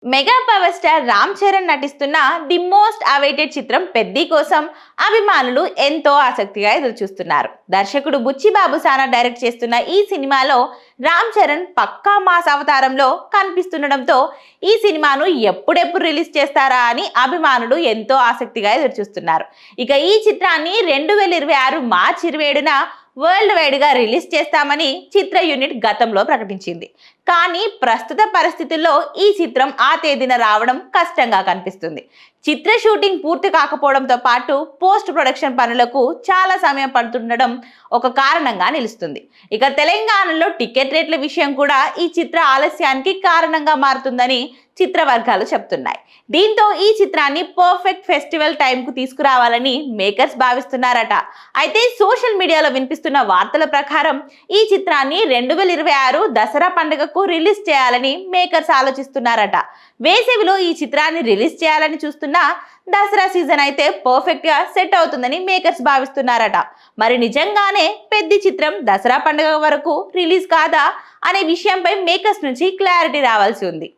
Mega power star Ram Charan నటిస్తున్న the most awaited చిత్రం పెద్ది కోసం అభిమానులు ఎంతో ఆసక్తిగా ఎదురుచూస్తున్నారు. దర్శకుడు బుచ్చిబాబు సానా డైరెక్ట్ చేస్తున్న ఈ సినిమాలో రామ్ చరణ్ పక్కా మాస్ అవతారంలో కనిపిస్తుండడంతో ఈ సినిమాను ఎప్పుడెప్పుడు రిలీజ్ చేస్తారా అని అభిమానులు ఎంతో ఆసక్తిగా ఎదురుచూస్తున్నారు. ఇక ఈ చిత్రాన్ని 2026 మార్చి 27న వరల్డ్ వైడ్ గా రిలీజ్ చేస్తామని చిత్ర యూనిట్ గతంలో ప్రకటించింది. కానీ ప్రస్తుత పరిస్థితుల్లో ఈ చిత్రం ఆ తేదీన రావడం కష్టంగా కనిపిస్తుంది. చిత్ర షూటింగ్ పూర్తి కాకపోవడంతో పాటు పోస్ట్ ప్రొడక్షన్ పనులకు చాలా సమయం పడుతుండడం ఒక కారణంగా నిలుస్తుంది. ఇక తెలంగాణలో టికెట్ రేట్ల విషయం కూడా ఈ చిత్ర ఆలస్యానికి కారణంగా మారుతుందని చిత్ర వర్గాలు చెప్తున్నాయి. దీంతో ఈ చిత్రాన్ని పర్ఫెక్ట్ ఫెస్టివల్ టైంకు తీసుకురావాలని మేకర్స్ భావిస్తున్నారట. అయితే సోషల్ మీడియాలో వినిపిస్తున్న వార్తల ప్రకారం ఈ చిత్రాన్ని 2026 దసరా పండుగకు రిలీజ్ చేయాలని మేకర్స్ ఆలోచిస్తున్నారట. వేసవిలో ఈ చిత్రాన్ని రిలీజ్ చేయాలని చూస్తున్నా దసరా సీజన్ అయితే పర్ఫెక్ట్ గా సెట్ అవుతుందని మేకర్స్ భావిస్తున్నారట. మరి నిజంగానే పెద్ద చిత్రం దసరా పండుగ వరకు రిలీజ్ కాదా అనే విషయంపై మేకర్స్ నుంచి క్లారిటీ రావాల్సి ఉంది.